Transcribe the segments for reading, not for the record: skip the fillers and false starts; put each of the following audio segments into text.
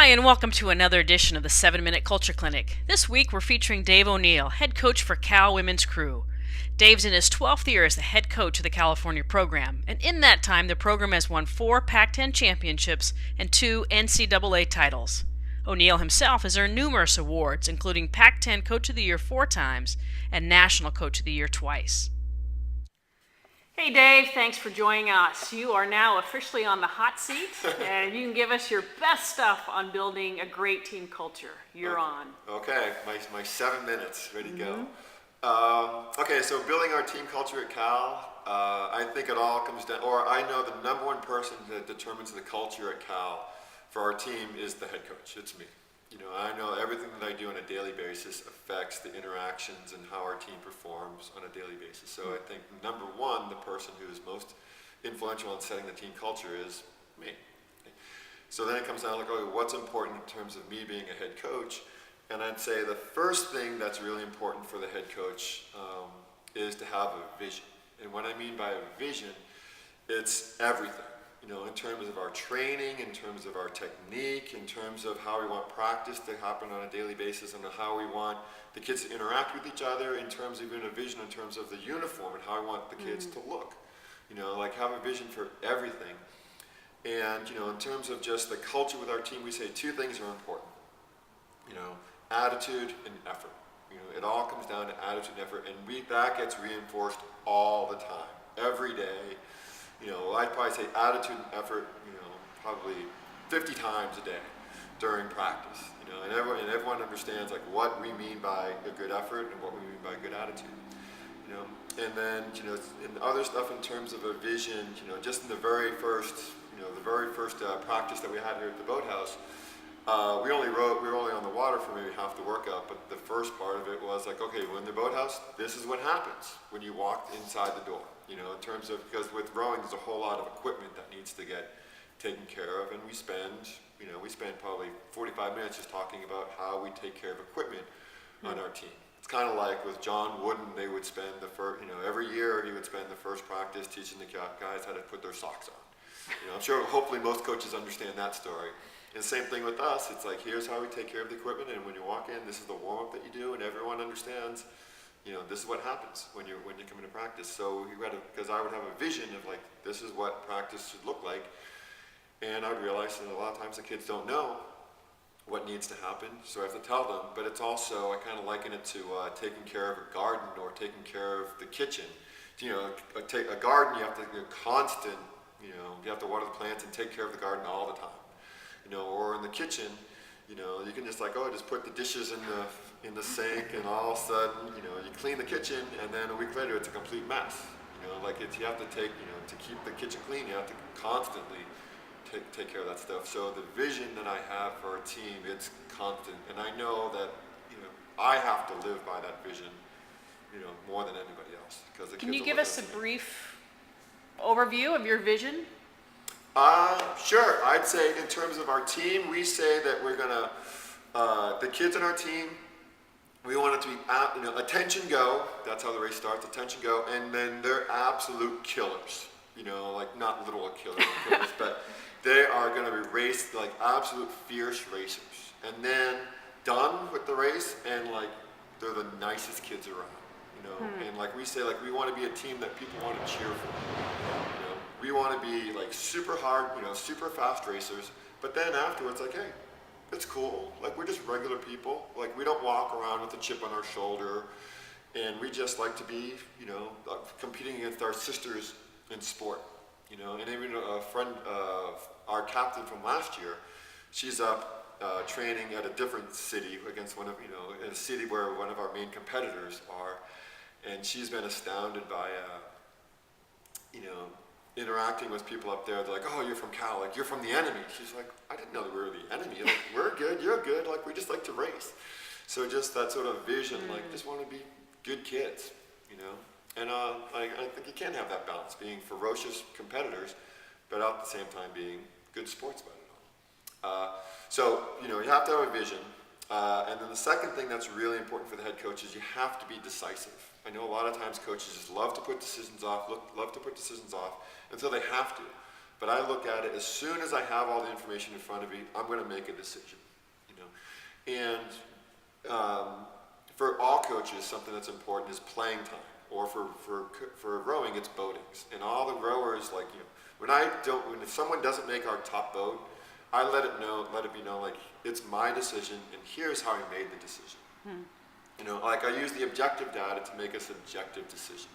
Hi, and welcome to another edition of the 7-Minute Culture Clinic. This week we're featuring Dave O'Neill, head coach for Cal Women's Crew. Dave's in his 12th year as the head coach of the California program, and in that time the program has won 4 Pac-10 championships and 2 NCAA titles. O'Neill himself has earned numerous awards, including Pac-10 Coach of the Year 4 times and National Coach of the Year twice. Hey Dave, thanks for joining us. You are now officially on the hot seat, and you can give us your best stuff on building a great team culture. You're on. Okay, my 7 minutes, ready to go. Okay, so building our team culture at Cal, I think it all comes down, or I know the number one person that determines the culture at Cal for our team is the head coach. It's me. You know, I know everything that I do on a daily basis affects the interactions and how our team performs on a daily basis. So I think number one, the person who is most influential in setting the team culture is me. So then it comes down like, okay, what's important in terms of me being a head coach? And I'd say the first thing that's really important for the head coach is to have a vision. And what I mean by a vision, it's everything. You know, in terms of our training, in terms of our technique, in terms of how we want practice to happen on a daily basis, and how we want the kids to interact with each other, in terms of even a vision in terms of the uniform and how I want the kids to look. You know, like have a vision for everything. And, you know, in terms of just the culture with our team, we say 2 things are important. You know, attitude and effort. You know, it all comes down to attitude and effort, and that gets reinforced all the time, every day. You know, I'd probably say attitude and effort, you know, probably 50 times a day during practice. You know, and everyone understands like what we mean by a good effort and what we mean by a good attitude. You know, and then, you know, and other stuff in terms of a vision, you know, just in the very first practice that we had here at the boathouse, we were only on the water for maybe half the workout, but the first part of it was like, okay, when the boathouse, this is what happens when you walk inside the door. You know, in terms of, because with rowing, there's a whole lot of equipment that needs to get taken care of, and we spend probably 45 minutes just talking about how we take care of equipment on our team. It's kind of like with John Wooden, they would spend every year he would spend the first practice teaching the guys how to put their socks on. You know, I'm sure hopefully most coaches understand that story. And the same thing with us, it's like, here's how we take care of the equipment, and when you walk in, this is the warm-up that you do, and everyone understands, you know, this is what happens when you come into practice. So because I would have a vision of like, this is what practice should look like, and I'd realize that a lot of times the kids don't know what needs to happen, so I have to tell them. But it's also, I kind of liken it to taking care of a garden or taking care of the kitchen. You know, a garden, you have to constant, you know, you have to water the plants and take care of the garden all the time. You know, or in the kitchen, you know, you can just like, just put the dishes in the sink, and all of a sudden, you know, you clean the kitchen, and then a week later it's a complete mess. You know, like you have to take, you know, to keep the kitchen clean, you have to constantly take care of that stuff. So the vision that I have for our team, it's constant, and I know that, you know, I have to live by that vision, you know, more than anybody else. Can you give us a brief overview of your vision? Sure. I'd say in terms of our team, we say that we're gonna, the kids on our team, we want it to be, attention go. That's how the race starts, attention go, and then they're absolute killers. You know, like not literal killers, but they are gonna be raced like absolute fierce racers. And then done with the race, and like they're the nicest kids around. You know, and like we say, like we want to be a team that people want to cheer for. You know, we want to be like super hard, you know, super fast racers, but then afterwards, like, hey, it's cool. Like, we're just regular people. Like, we don't walk around with a chip on our shoulder, and we just like to be, you know, competing against our sisters in sport, you know. And even a friend of our captain from last year, she's up training at a different city against one of, you know, in a city where one of our main competitors are, and she's been astounded by, you know, interacting with people up there. They're like, oh, you're from Cal, like you're from the enemy. She's like, I didn't know that we were the enemy. Like, we're good, you're good, like we just like to race. So just that sort of vision, like just want to be good kids, you know. And I think you can have that balance, being ferocious competitors, but at the same time being good sportsmen and all. So, you know, you have to have a vision. And then the second thing that's really important for the head coach is you have to be decisive. I know a lot of times coaches just love to put decisions off until they have to. But I look at it as soon as I have all the information in front of me, I'm going to make a decision, you know. And for all coaches, something that's important is playing time. Or for rowing, it's boatings. And all the rowers, like, you know, if someone doesn't make our top boat, I let it be known, like, it's my decision, and here's how I made the decision. You know, like, I use the objective data to make a subjective decision.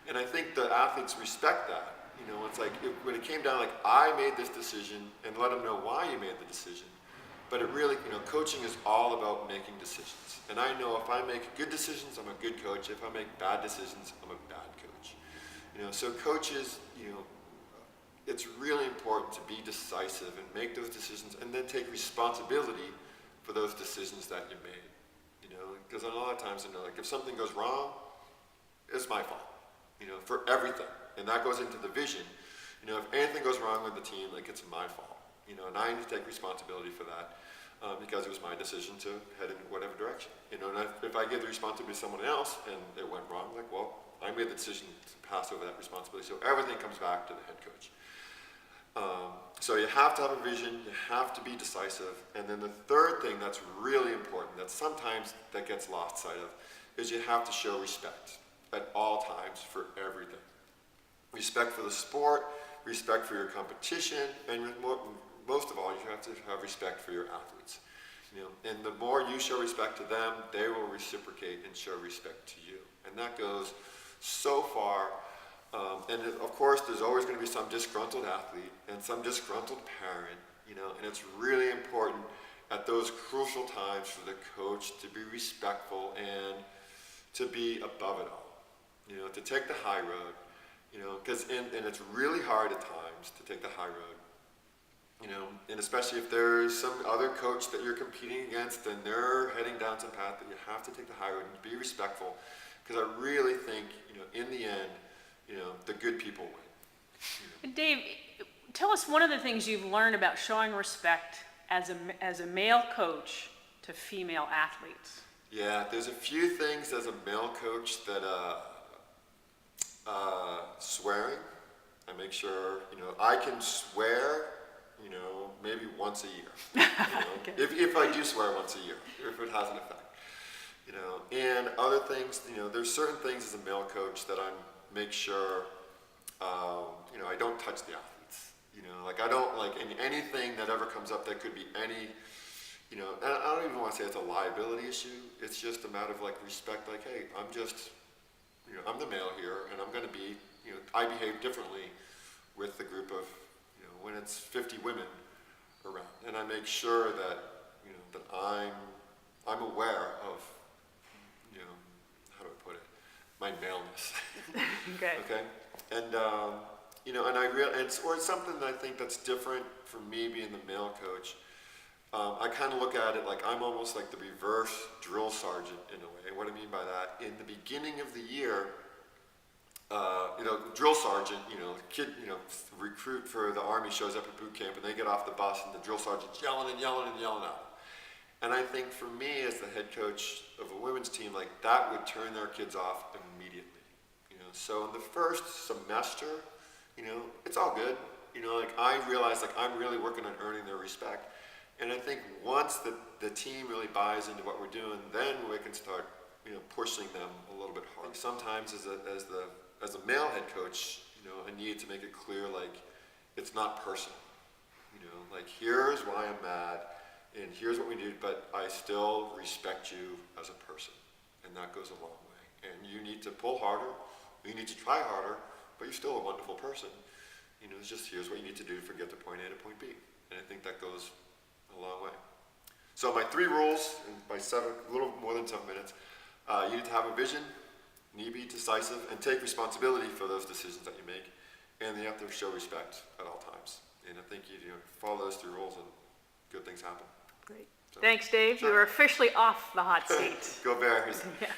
And I think the athletes respect that. You know, it's like, when it came down, like, I made this decision, and let them know why you made the decision. But it really, you know, coaching is all about making decisions. And I know if I make good decisions, I'm a good coach. If I make bad decisions, I'm a bad coach. You know, so coaches, you know, it's really important to be decisive and make those decisions and then take responsibility for those decisions that you made. You know, because a lot of times, you know, like, if something goes wrong, it's my fault, you know, for everything. And that goes into the vision. You know, if anything goes wrong with the team, like, it's my fault. You know, and I need to take responsibility for that because it was my decision to head in whatever direction. You know, and if I give the responsibility to someone else and it went wrong, like, well, I made the decision to pass over that responsibility. So everything comes back to the head coach. So you have to have a vision, you have to be decisive, and then the third thing that's really important, that sometimes that gets lost sight of, is you have to show respect at all times for everything. Respect for the sport, respect for your competition, and most of all, you have to have respect for your athletes. You know, and the more you show respect to them, they will reciprocate and show respect to you. And that goes so far. And of course, there's always going to be some disgruntled athlete and some disgruntled parent, you know, and it's really important at those crucial times for the coach to be respectful and to be above it all, you know, to take the high road, you know, and it's really hard at times to take the high road, you know, and especially if there's some other coach that you're competing against and they're heading down some path that you have to take the high road and be respectful, because I really think, you know, in the end, you know, the good people win. You know? Dave, tell us one of the things you've learned about showing respect as a male coach to female athletes. Yeah, there's a few things as a male coach that swearing. I make sure, you know, I can swear, you know, maybe once a year. You know, Okay. if I do swear once a year, if it has an effect. You know, and other things, you know, there's certain things as a male coach that I make sure, you know, I don't touch the athletes. You know, like, I don't, like, anything that ever comes up that could be any, you know, and I don't even want to say it's a liability issue. It's just a matter of, like, respect, like, hey, I'm just, you know, I'm the male here, and I'm going to be, you know, I behave differently with the group of, you know, when it's 50 women around. And I make sure that, you know, that I'm aware of, you know, how do I put it, my maleness. Okay. Okay? And, you know, and it's something that I think that's different for me being the male coach. I kind of look at it like I'm almost like the reverse drill sergeant in a way. And what I mean by that, in the beginning of the year, you know, drill sergeant, you know, kid, you know, recruit for the Army shows up at boot camp and they get off the bus and the drill sergeant's yelling and yelling and yelling at them. And I think for me as the head coach of a women's team, like, that would turn their kids off immediately. You know, so in the first semester, you know, it's all good. You know, like, I realize, like, I'm really working on earning their respect. And I think once the team really buys into what we're doing, then we can start, you know, pushing them a little bit hard. Sometimes as a male head coach, you know, I need to make it clear, like, it's not personal. You know, like, here's why I'm mad, and here's what we did, but I still respect you as a person, and that goes a long way. And you need to pull harder, you need to try harder, but you're still a wonderful person. You know, it's just, here's what you need to do to get to point A to point B. And I think that goes a long way. So my 3 rules, and by a little more than 7 minutes, you need to have a vision, you need to be decisive, and take responsibility for those decisions that you make, and you have to show respect at all times. And I think you know, follow those 3 rules and good things happen. Great. So, Thanks, Dave. sure. You are officially off the hot seat. Go Bears. Yeah.